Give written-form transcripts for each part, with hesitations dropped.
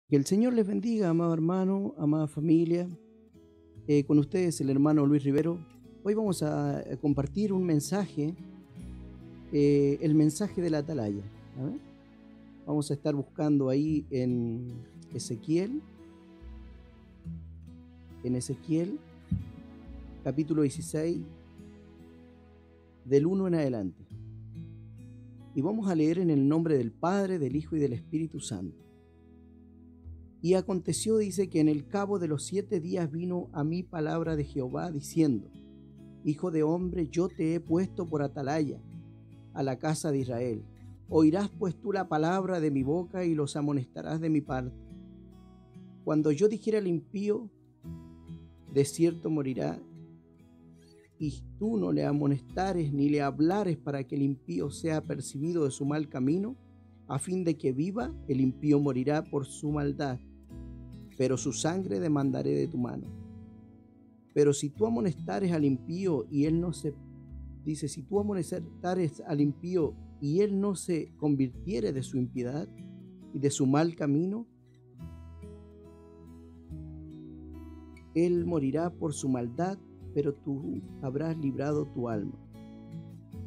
Que el Señor les bendiga, amado hermano, amada familia. Con ustedes el hermano Luis Rivero. Hoy vamos a compartir un mensaje, el mensaje de la atalaya. ¿Ah? Vamos a estar buscando ahí Ezequiel, en Ezequiel, capítulo 16, del 1 en adelante. Y vamos a leer en el nombre del Padre, del Hijo y del Espíritu Santo. Y aconteció, dice, que en el cabo de los 7 días vino a mí palabra de Jehová, diciendo: Hijo de hombre, yo te he puesto por atalaya a la casa de Israel. Oirás pues tú la palabra de mi boca y los amonestarás de mi parte. Cuando yo dijera al impío, de cierto morirá, y tú no le amonestares ni le hablares para que el impío sea apercibido de su mal camino, a fin de que viva, el impío morirá por su maldad, pero su sangre demandaré de tu mano. Pero si tú amonestares al impío y él no se, dice, si tú amonestares al impío y él no se convirtiere de su impiedad y de su mal camino, él morirá por su maldad, pero tú habrás librado tu alma.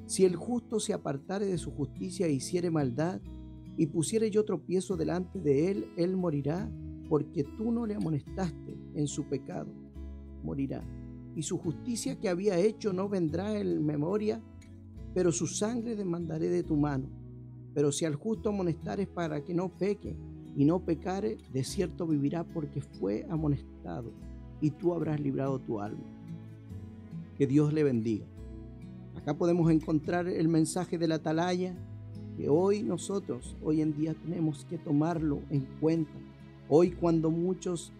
Si el justo se apartare de su justicia e hiciere maldad, y pusiere yo tropiezo delante de él, él morirá, porque tú no le amonestaste en su pecado, morirá. Y su justicia que había hecho no vendrá en memoria, pero su sangre demandaré de tu mano. Pero si al justo amonestares para que no peque, y no pecare, de cierto vivirá, porque fue amonestado, y tú habrás librado tu alma. Que Dios le bendiga. Acá podemos encontrar el mensaje de la atalaya, que hoy nosotros, hoy en día, tenemos que tomarlo en cuenta. Hoy, cuando muchos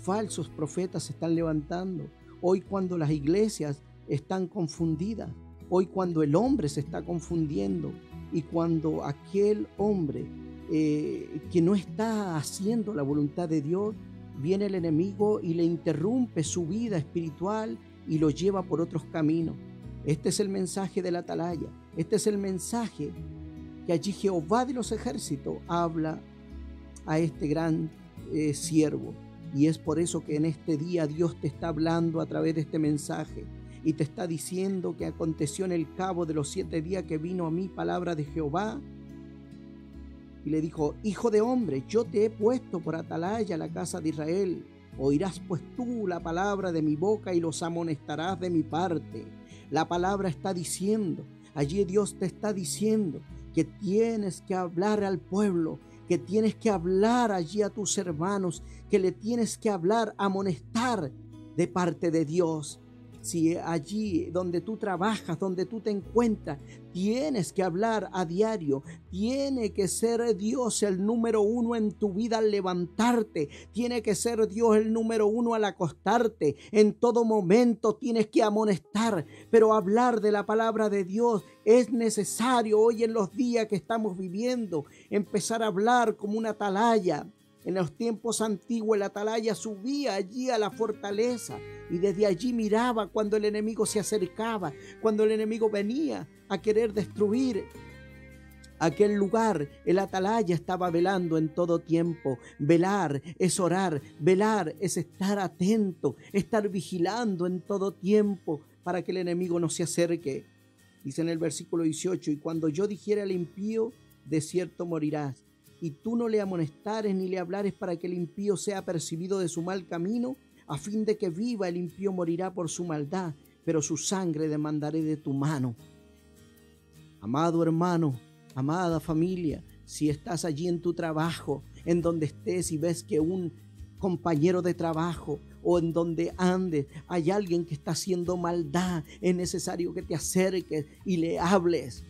falsos profetas se están levantando, hoy cuando las iglesias están confundidas, hoy cuando el hombre se está confundiendo, y cuando aquel hombre que no está haciendo la voluntad de Dios, viene el enemigo y le interrumpe su vida espiritual y lo lleva por otros caminos. Este es el mensaje de la atalaya. Este es el mensaje que allí Jehová de los ejércitos habla a este gran siervo. Y es por eso que en este día Dios te está hablando a través de este mensaje y te está diciendo que aconteció en el cabo de los 7 días que vino a mí palabra de Jehová y le dijo: Hijo de hombre, yo te he puesto por atalaya a la casa de Israel. Oirás pues tú la palabra de mi boca y los amonestarás de mi parte. La palabra está diciendo, allí Dios te está diciendo que tienes que hablar al pueblo, que tienes que hablar allí a tus hermanos, que le tienes que hablar, amonestar de parte de Dios. Si allí donde tú trabajas, donde tú te encuentras, tienes que hablar a diario, tiene que ser Dios el número 1 en tu vida al levantarte, tiene que ser Dios el número 1 al acostarte, en todo momento tienes que amonestar, pero hablar de la palabra de Dios es necesario hoy en los días que estamos viviendo, empezar a hablar como una atalaya. En los tiempos antiguos la atalaya subía allí a la fortaleza y desde allí miraba cuando el enemigo se acercaba, cuando el enemigo venía a querer destruir aquel lugar. El atalaya estaba velando en todo tiempo. Velar es orar, velar es estar atento, estar vigilando en todo tiempo para que el enemigo no se acerque. Dice en el versículo 18: y cuando yo dijera al impío, de cierto morirás, y tú no le amonestares ni le hablares para que el impío sea apercibido de su mal camino, a fin de que viva, el impío morirá por su maldad, pero su sangre demandaré de tu mano. Amado hermano, amada familia, si estás allí en tu trabajo, en donde estés y ves que un compañero de trabajo o en donde andes hay alguien que está haciendo maldad, es necesario que te acerques y le hables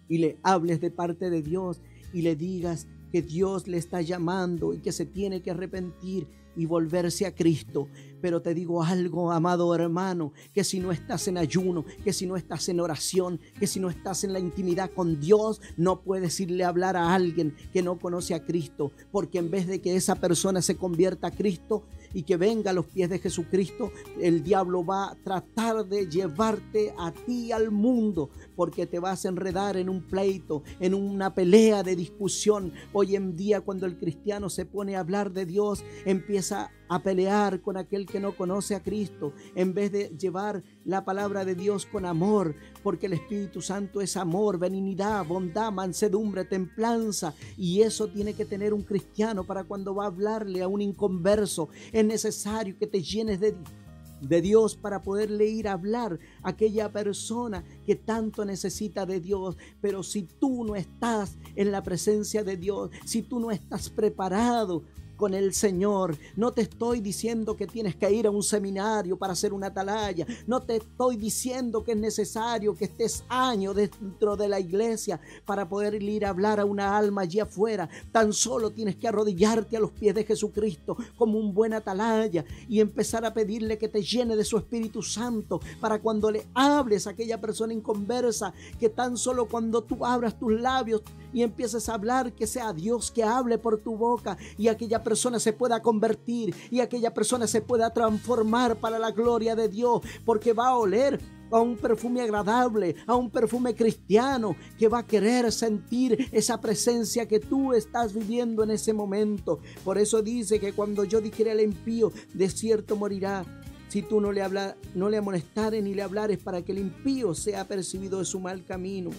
de parte de Dios y le digas que Dios le está llamando y que se tiene que arrepentir y volverse a Cristo. Pero te digo algo, amado hermano, que si no estás en ayuno, que si no estás en oración, que si no estás en la intimidad con Dios, no puedes irle a hablar a alguien que no conoce a Cristo, porque en vez de que esa persona se convierta a Cristo y que venga a los pies de Jesucristo, el diablo va a tratar de llevarte a ti al mundo, porque te vas a enredar en un pleito, en una pelea de discusión. Hoy en día, cuando el cristiano se pone a hablar de Dios, empieza a pelear con aquel que no conoce a Cristo, en vez de llevar la palabra de Dios con amor, porque el Espíritu Santo es amor, benignidad, bondad, mansedumbre, templanza, y eso tiene que tener un cristiano para cuando va a hablarle a un inconverso. Es necesario que te llenes de Dios para poderle ir a hablar a aquella persona que tanto necesita de Dios. Pero si tú no estás en la presencia de Dios, si tú no estás preparado con el Señor, no te estoy diciendo que tienes que ir a un seminario para hacer una atalaya, no te estoy diciendo que es necesario que estés años dentro de la iglesia para poder ir a hablar a una alma allí afuera. Tan solo tienes que arrodillarte a los pies de Jesucristo como un buen atalaya y empezar a pedirle que te llene de su Espíritu Santo, para cuando le hables a aquella persona inconversa, que tan solo cuando tú abras tus labios y empieces a hablar, que sea Dios que hable por tu boca y aquella persona se pueda convertir y aquella persona se pueda transformar para la gloria de Dios, porque va a oler a un perfume agradable, a un perfume cristiano, que va a querer sentir esa presencia que tú estás viviendo en ese momento. Por eso dice que cuando yo dijere al impío, de cierto morirá, si tú no le amonestares ni le hablares, para que el impío sea apercibido de su mal camino,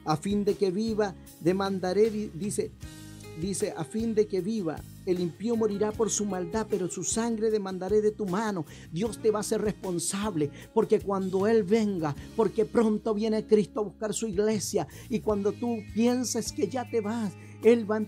a fin de que viva, demandaré, dice, a fin de que viva. El impío morirá por su maldad, pero su sangre demandaré de tu mano. Dios te va a ser responsable, porque cuando Él venga, porque pronto viene Cristo a buscar su iglesia, y cuando tú pienses que ya te vas, Él va a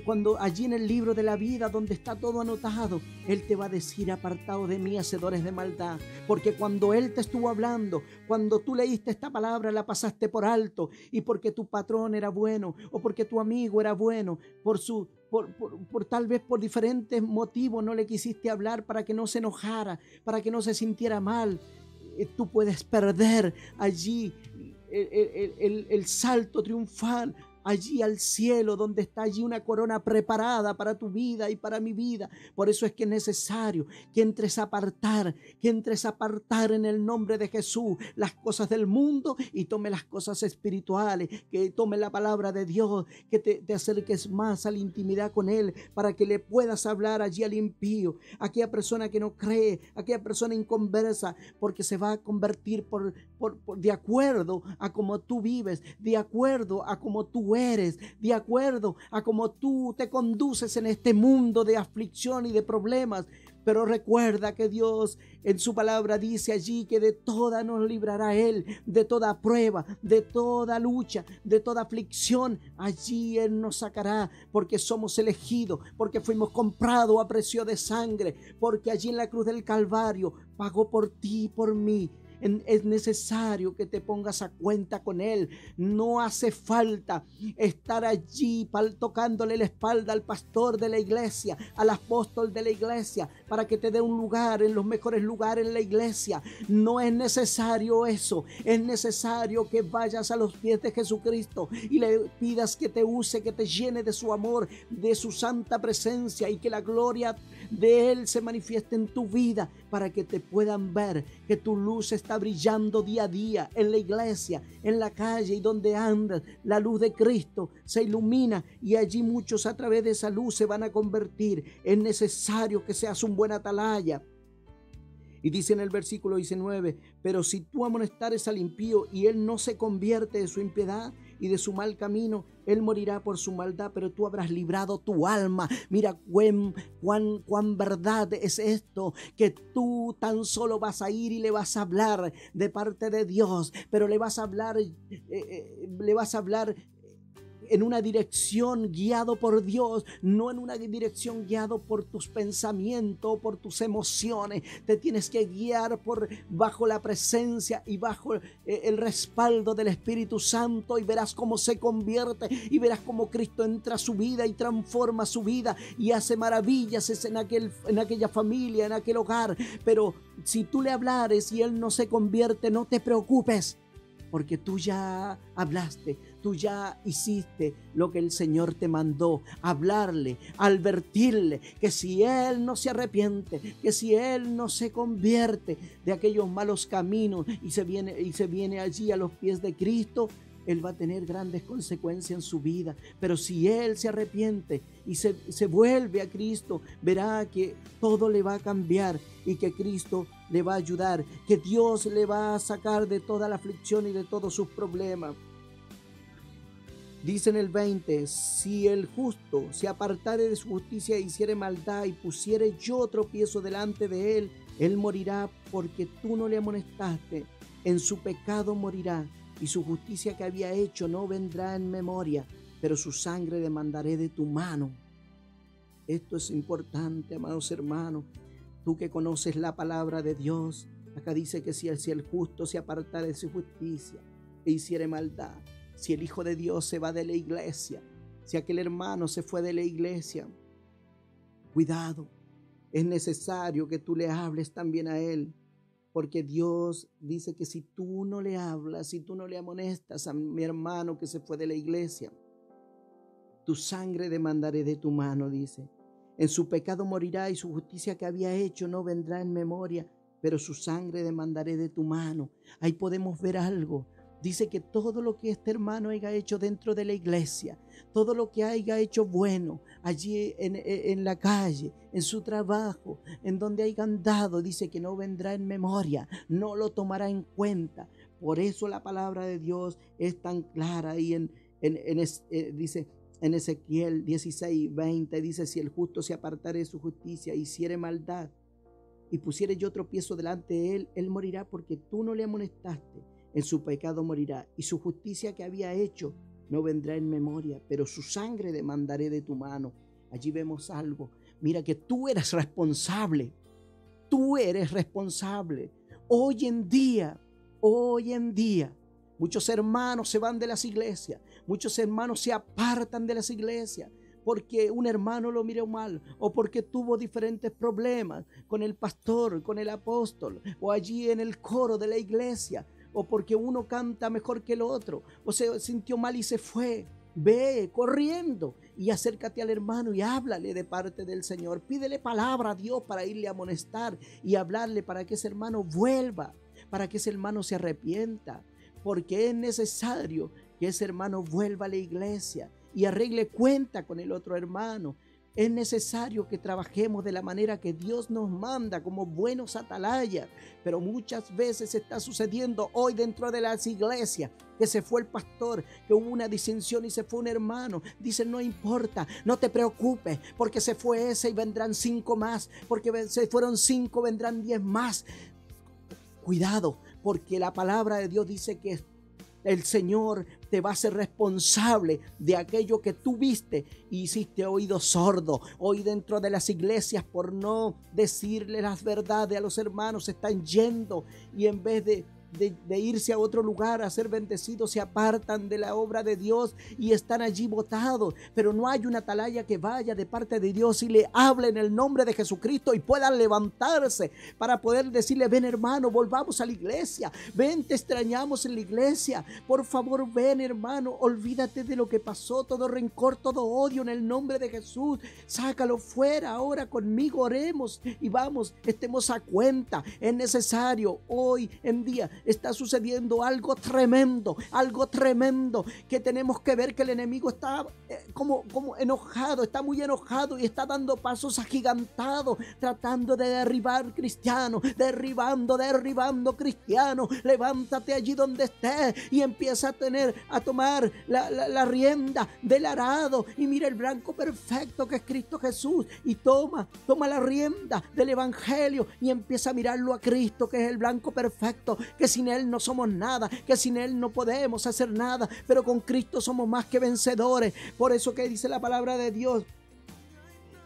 cuando allí en el libro de la vida, donde está todo anotado, Él te va a decir: apartados de mí, hacedores de maldad. Porque cuando Él te estuvo hablando, cuando tú leíste esta palabra, la pasaste por alto, y porque tu patrón era bueno, o porque tu amigo era bueno, por tal vez por diferentes motivos no le quisiste hablar para que no se enojara, para que no se sintiera mal. Tú puedes perder allí el salto triunfal allí al cielo, donde está allí una corona preparada para tu vida y para mi vida. Por eso es que es necesario que entres a apartar en el nombre de Jesús las cosas del mundo y tome las cosas espirituales, que tome la palabra de Dios, que te acerques más a la intimidad con Él, para que le puedas hablar allí al impío, aquella persona que no cree, aquella persona inconversa, porque se va a convertir de acuerdo a cómo tú vives, de acuerdo a cómo tú eres, de acuerdo a cómo tú te conduces en este mundo de aflicción y de problemas. Pero recuerda que Dios en su palabra dice allí que de toda nos librará Él, de toda prueba, de toda lucha, de toda aflicción. Allí Él nos sacará, porque somos elegidos, porque fuimos comprados a precio de sangre, porque allí en la cruz del Calvario pagó por ti y por mí. Es necesario que te pongas a cuenta con Él. No hace falta estar allí tocándole la espalda al pastor de la iglesia, al apóstol de la iglesia, para que te dé un lugar en los mejores lugares en la iglesia. No es necesario eso. Es necesario que vayas a los pies de Jesucristo y le pidas que te use, que te llene de su amor, de su santa presencia, y que la gloria de Él se manifieste en tu vida, para que te puedan ver que tu luz está brillando día a día en la iglesia, en la calle y donde andas. La luz de Cristo se ilumina y allí muchos a través de esa luz se van a convertir. Es necesario que seas un buen atalaya. Y dice en el versículo 19: pero si tú amonestares al impío y él no se convierte de su impiedad y de su mal camino, él morirá por su maldad, pero tú habrás librado tu alma. Mira cuán verdad es esto, que tú tan solo vas a ir y le vas a hablar de parte de Dios, pero le vas a hablar en una dirección guiado por Dios, no en una dirección guiado por tus pensamientos, por tus emociones. Te tienes que guiar bajo la presencia y bajo el respaldo del Espíritu Santo, y verás cómo se convierte, y verás cómo Cristo entra a su vida y transforma su vida y hace maravillas en aquella familia, en aquel hogar. Pero si tú le hablares y él no se convierte, no te preocupes, porque tú ya hablaste, tú ya hiciste lo que el Señor te mandó: hablarle, advertirle que si él no se arrepiente, que si él no se convierte de aquellos malos caminos y se viene allí a los pies de Cristo, él va a tener grandes consecuencias en su vida. Pero si él se arrepiente y se vuelve a Cristo, verá que todo le va a cambiar y que Cristo le va a ayudar, que Dios le va a sacar de toda la aflicción y de todos sus problemas. Dice en el 20: si el justo se apartare de su justicia e hiciere maldad y pusiere yo tropiezo delante de él, él morirá porque tú no le amonestaste. En su pecado morirá, y su justicia que había hecho no vendrá en memoria, pero su sangre demandaré de tu mano. Esto es importante, amados hermanos. Tú que conoces la palabra de Dios, acá dice que si el justo se apartara de su justicia e hiciere maldad, si el Hijo de Dios se va de la iglesia, si aquel hermano se fue de la iglesia, cuidado, es necesario que tú le hables también a él. Porque Dios dice que si tú no le hablas, si tú no le amonestas a mi hermano que se fue de la iglesia, tu sangre demandaré de tu mano, dice. En su pecado morirá y su justicia que había hecho no vendrá en memoria, pero su sangre demandaré de tu mano. Ahí podemos ver algo. Dice que todo lo que este hermano haya hecho dentro de la iglesia, todo lo que haya hecho bueno allí en la calle, en su trabajo, en donde haya andado, dice que no vendrá en memoria, no lo tomará en cuenta. Por eso la palabra de Dios es tan clara. Y dice en Ezequiel 16:20, dice: si el justo se apartare de su justicia, hiciere maldad y pusiere yo tropiezo delante de él, él morirá porque tú no le amonestaste. En su pecado morirá, y su justicia que había hecho no vendrá en memoria, pero su sangre demandaré de tu mano. Allí vemos algo. Mira que tú eres responsable. Tú eres responsable. Hoy en día, muchos hermanos se van de las iglesias. Muchos hermanos se apartan de las iglesias porque un hermano lo miró mal, o porque tuvo diferentes problemas con el pastor, con el apóstol, o allí en el coro de la iglesia, o porque uno canta mejor que el otro, o se sintió mal y se fue. Ve corriendo y acércate al hermano y háblale de parte del Señor. Pídele palabra a Dios para irle a amonestar y hablarle para que ese hermano vuelva, para que ese hermano se arrepienta, porque es necesario que ese hermano vuelva a la iglesia y arregle cuenta con el otro hermano. Es necesario que trabajemos de la manera que Dios nos manda como buenos atalayas, pero muchas veces está sucediendo hoy dentro de las iglesias que se fue el pastor, que hubo una disensión y se fue un hermano. Dicen: no importa, no te preocupes, porque se fue ese y vendrán 5 más, porque se fueron 5, vendrán 10 más. Cuidado, porque la palabra de Dios dice que el Señor te va a hacer responsable de aquello que tú viste y hiciste oído sordo. Hoy dentro de las iglesias, por no decirle las verdades a los hermanos, se están yendo y en vez de irse a otro lugar a ser bendecidos, se apartan de la obra de Dios y están allí botados. Pero no hay una atalaya que vaya de parte de Dios y le hable en el nombre de Jesucristo y puedan levantarse para poder decirle: ven hermano, volvamos a la iglesia, ven, te extrañamos en la iglesia, por favor ven hermano, olvídate de lo que pasó, todo rencor, todo odio, en el nombre de Jesús, sácalo fuera. Ahora conmigo oremos y vamos, estemos a cuenta. Es necesario. Hoy en día está sucediendo algo tremendo, que tenemos que ver que el enemigo está como enojado, está muy enojado y está dando pasos agigantados, tratando de derribar cristianos, derribando cristianos. Levántate allí donde estés y empieza a tomar la rienda del arado y mira el blanco perfecto que es Cristo Jesús, y toma la rienda del evangelio y empieza a mirarlo a Cristo, que es el blanco perfecto, que que sin Él no somos nada, que sin Él no podemos hacer nada, pero con Cristo somos más que vencedores. Por eso que dice la palabra de Dios,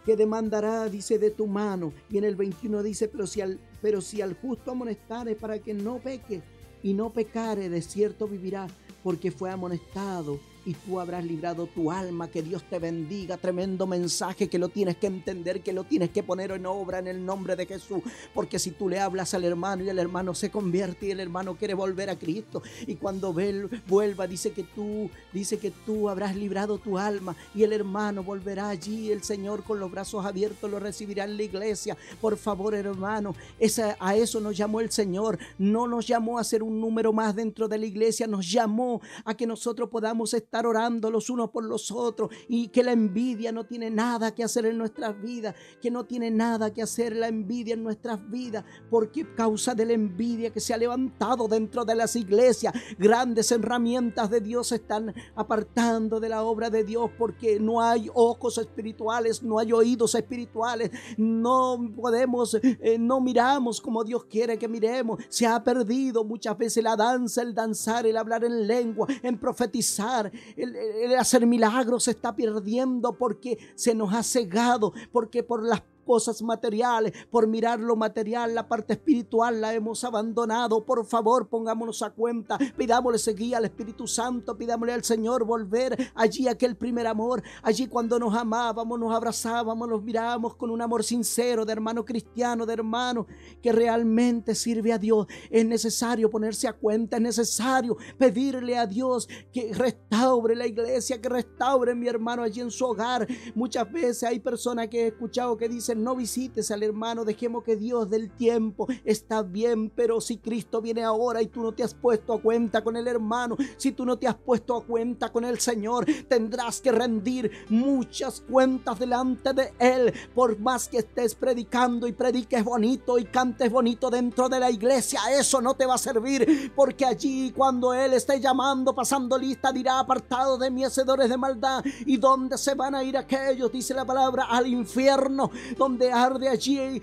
que demandará, dice, de tu mano. Y en el 21 dice, pero si al justo amonestare para que no peque, y no pecare, de cierto vivirá, porque fue amonestado, y tú habrás librado tu alma. Que Dios te bendiga. Tremendo mensaje que lo tienes que entender, que lo tienes que poner en obra en el nombre de Jesús, porque si tú le hablas al hermano y el hermano se convierte y el hermano quiere volver a Cristo, y cuando vuelva dice que tú habrás librado tu alma, y el hermano volverá allí, el Señor con los brazos abiertos lo recibirá en la iglesia. Por favor, hermano, a eso nos llamó el Señor. No nos llamó a ser un número más dentro de la iglesia, nos llamó a que nosotros podamos estar orando los unos por los otros, y que la envidia no tiene nada que hacer en nuestras vidas, que no tiene nada que hacer la envidia en nuestras vidas, porque causa de la envidia que se ha levantado dentro de las iglesias, grandes herramientas de Dios se están apartando de la obra de Dios, porque no hay ojos espirituales, no hay oídos espirituales, no podemos, no miramos como Dios quiere que miremos. Se ha perdido muchas veces la danza, el danzar, el hablar en lengua, en profetizar, el hacer milagros se está perdiendo, porque se nos ha cegado, porque por las cosas materiales, por mirar lo material, la parte espiritual la hemos abandonado. Por favor, pongámonos a cuenta, pidámosle guía al Espíritu Santo, pidámosle al Señor volver allí aquel primer amor, allí cuando nos amábamos, nos abrazábamos, nos mirábamos con un amor sincero de hermano cristiano, de hermano que realmente sirve a Dios. Es necesario ponerse a cuenta, es necesario pedirle a Dios que restaure la iglesia, que restaure mi hermano allí en su hogar. Muchas veces hay personas que he escuchado que dicen: no visites al hermano, dejemos que Dios dé el tiempo. Está bien, pero si Cristo viene ahora y tú no te has puesto a cuenta con el hermano, si tú no te has puesto a cuenta con el Señor, tendrás que rendir muchas cuentas delante de Él. Por más que estés predicando y prediques bonito y cantes bonito dentro de la iglesia, eso no te va a servir, porque allí cuando Él esté llamando, pasando lista, dirá: apartado de mí, hacedores de maldad. ¿Y dónde se van a ir aquellos? Dice la palabra: al infierno, donde arde allí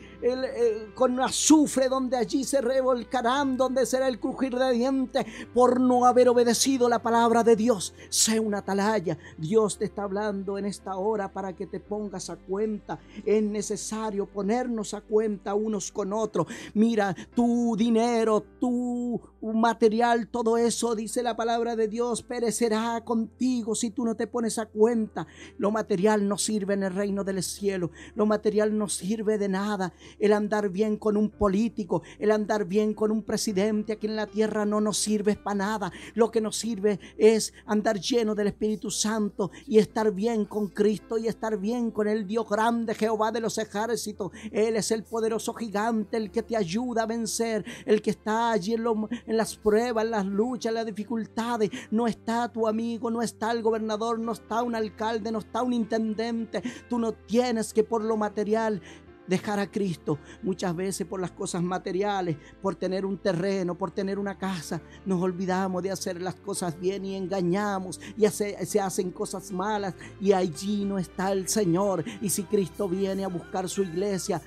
con azufre, donde allí se revolcarán, donde será el crujir de dientes por no haber obedecido la palabra de Dios. Sé una atalaya. Dios te está hablando en esta hora para que te pongas a cuenta. Es necesario ponernos a cuenta unos con otros. Mira, tu dinero, tu material, todo eso, dice la palabra de Dios, perecerá contigo si tú no te pones a cuenta. Lo material no sirve en el reino del cielo. Lo material no sirve de nada. El andar bien con un político, el andar bien con un presidente aquí en la tierra no nos sirve para nada. Lo que nos sirve es andar lleno del Espíritu Santo y estar bien con Cristo y estar bien con el Dios grande, Jehová de los ejércitos. Él es el poderoso gigante, el que te ayuda a vencer, el que está allí en las pruebas, en las luchas, en las dificultades. No está tu amigo, no está el gobernador, no está un alcalde, no está un intendente. Tú no tienes que por lo material dejar a Cristo. Muchas veces por las cosas materiales, por tener un terreno, por tener una casa, nos olvidamos de hacer las cosas bien y engañamos y se hacen cosas malas, y allí no está el Señor. Y si Cristo viene a buscar su iglesia,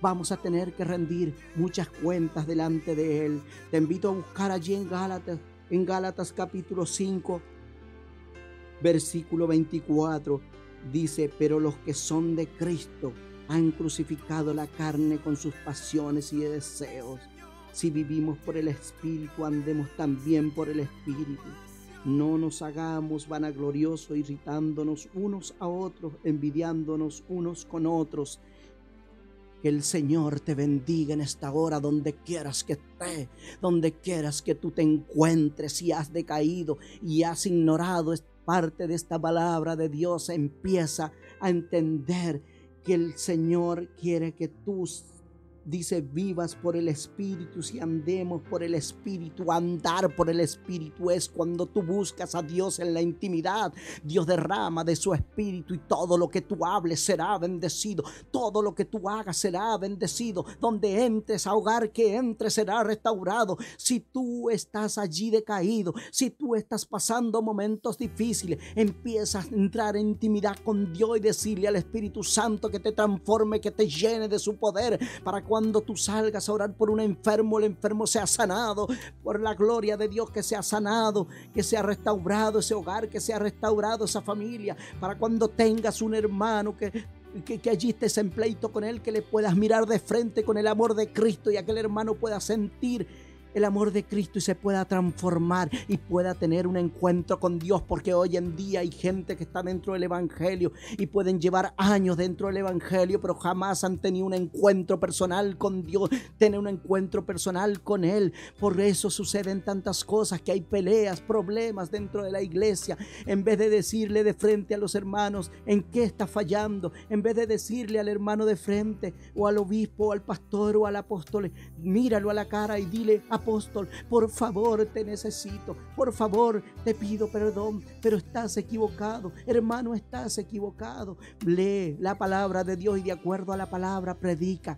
vamos a tener que rendir muchas cuentas delante de Él. Te invito a buscar allí en Gálatas capítulo 5, versículo 24. Dice: pero los que son de Cristo han crucificado la carne con sus pasiones y deseos. Si vivimos por el Espíritu, andemos también por el Espíritu. No nos hagamos vanagloriosos, irritándonos unos a otros, envidiándonos unos con otros. Que el Señor te bendiga en esta hora, donde quieras que estés, donde quieras que tú te encuentres. Si has decaído y has ignorado parte de esta palabra de Dios, empieza a entender que el Señor quiere que tú, dice, vivas por el Espíritu. Si andemos por el Espíritu, andar por el Espíritu es cuando tú buscas a Dios en la intimidad. Dios derrama de su Espíritu y todo lo que tú hables será bendecido. Todo lo que tú hagas será bendecido. Donde entres, a hogar que entres, será restaurado. Si tú estás allí decaído, si tú estás pasando momentos difíciles, empiezas a entrar en intimidad con Dios y decirle al Espíritu Santo que te transforme, que te llene de su poder, para cuando cuando tú salgas a orar por un enfermo, el enfermo sea sanado, por la gloria de Dios, que sea sanado, que sea restaurado ese hogar, que sea restaurado esa familia, para cuando tengas un hermano que allí estés en pleito con él, que le puedas mirar de frente con el amor de Cristo y aquel hermano pueda sentir el amor de Cristo y se pueda transformar y pueda tener un encuentro con Dios, porque hoy en día hay gente que está dentro del Evangelio y pueden llevar años dentro del Evangelio, pero jamás han tenido un encuentro personal con Dios, tener un encuentro personal con Él. Por eso suceden tantas cosas, que hay peleas, problemas dentro de la iglesia. En vez de decirle de frente a los hermanos en qué está fallando, en vez de decirle al hermano de frente o al obispo o al pastor o al apóstol, míralo a la cara y dile: apóstol, por favor te necesito, por favor te pido perdón, pero estás equivocado, hermano, estás equivocado. Lee la palabra de Dios y de acuerdo a la palabra predica.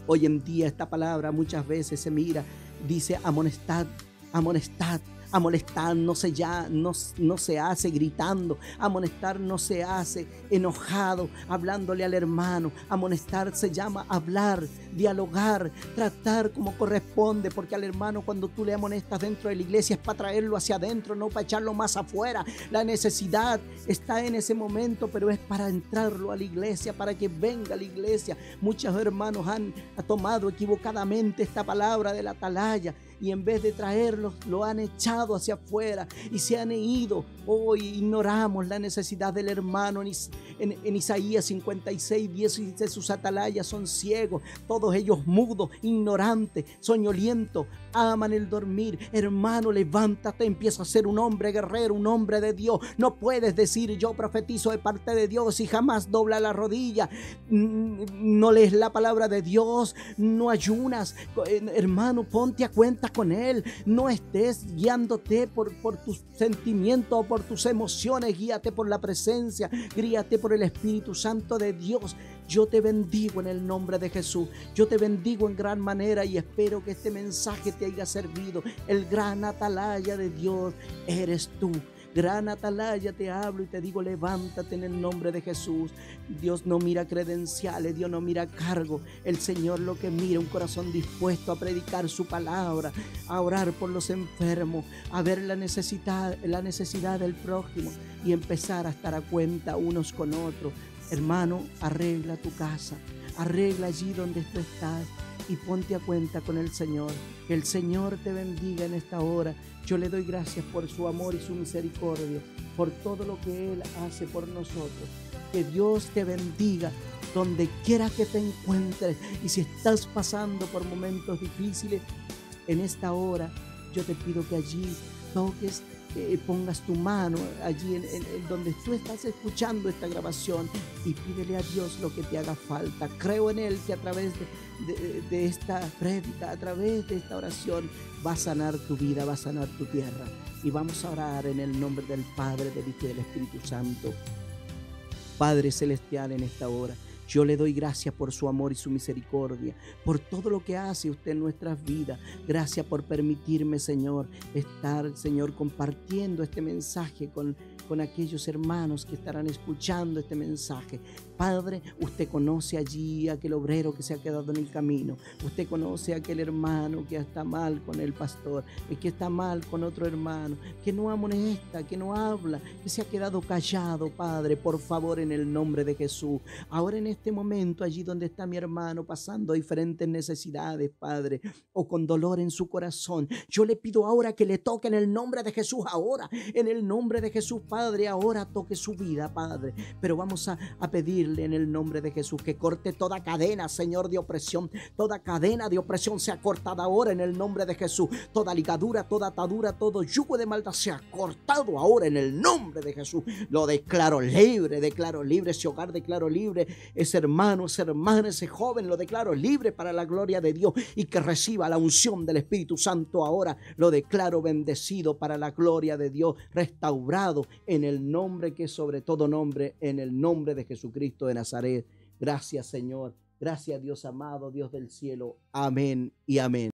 Hoy en día esta palabra muchas veces se mira, dice amonestad, amonestad. Amonestar no se hace gritando, amonestar no se hace enojado, hablándole al hermano. Amonestar se llama hablar, dialogar, tratar como corresponde, porque al hermano cuando tú le amonestas dentro de la iglesia es para traerlo hacia adentro, no para echarlo más afuera. La necesidad está en ese momento, pero es para entrarlo a la iglesia, para que venga a la iglesia. Muchos hermanos han tomado equivocadamente esta palabra de la atalaya y en vez de traerlos lo han echado hacia afuera y se han ido. Hoy ignoramos la necesidad del hermano. En Isaías 56, 10 dice: sus atalayas son ciegos, todos ellos mudos, ignorantes, soñolientos, aman el dormir. Hermano, levántate, empieza a ser un hombre guerrero, un hombre de Dios. No puedes decir: yo profetizo de parte de Dios, y jamás dobla la rodilla. No lees la palabra de Dios, no ayunas. Hermano, ponte a cuenta con Él. No estés guiándote por tus sentimientos o por tus emociones. Guíate por la presencia, guíate por el Espíritu Santo de Dios. Yo te bendigo en el nombre de Jesús. Yo te bendigo en gran manera y espero que este mensaje te haya servido. El gran atalaya de Dios eres tú. Gran atalaya, te hablo y te digo: levántate en el nombre de Jesús. Dios no mira credenciales, Dios no mira cargo. El Señor lo que mira, un corazón dispuesto a predicar su palabra, a orar por los enfermos, a ver la necesidad del prójimo y empezar a estar a cuenta unos con otros. Hermano, arregla tu casa, arregla allí donde tú estás y ponte a cuenta con el Señor. Que el Señor te bendiga en esta hora. Yo le doy gracias por su amor y su misericordia, por todo lo que Él hace por nosotros. Que Dios te bendiga donde quiera que te encuentres. Y si estás pasando por momentos difíciles en esta hora, yo te pido que allí toques, pongas tu mano allí en donde tú estás escuchando esta grabación y pídele a Dios lo que te haga falta. Creo en Él que a través de esta prédica, a través de esta oración, va a sanar tu vida, va a sanar tu tierra. Y vamos a orar en el nombre del Padre, del Hijo y del Espíritu Santo. Padre celestial, en esta hora yo le doy gracias por su amor y su misericordia, por todo lo que hace usted en nuestras vidas. Gracias por permitirme, Señor, estar, Señor, compartiendo este mensaje con aquellos hermanos que estarán escuchando este mensaje. Padre, usted conoce allí a aquel obrero que se ha quedado en el camino. Usted conoce a aquel hermano que está mal con el pastor, que está mal con otro hermano, que no amonesta, que no habla, que se ha quedado callado. Padre, por favor, en el nombre de Jesús, ahora en este momento, allí donde está mi hermano pasando diferentes necesidades, Padre, o con dolor en su corazón, yo le pido ahora que le toque en el nombre de Jesús. Ahora, en el nombre de Jesús, Padre, ahora toque su vida, Padre. Pero vamos a pedirle en el nombre de Jesús que corte toda cadena, Señor, de opresión. Toda cadena de opresión sea cortada ahora en el nombre de Jesús. Toda ligadura, toda atadura, todo yugo de maldad sea cortado ahora en el nombre de Jesús. Lo declaro libre ese hogar, declaro libre ese hermano, esa hermana, ese joven, lo declaro libre para la gloria de Dios y que reciba la unción del Espíritu Santo ahora. Lo declaro bendecido para la gloria de Dios, restaurado en el nombre que es sobre todo nombre, en el nombre de Jesucristo de Nazaret. Gracias, Señor. Gracias, Dios amado, Dios del cielo. Amén y amén.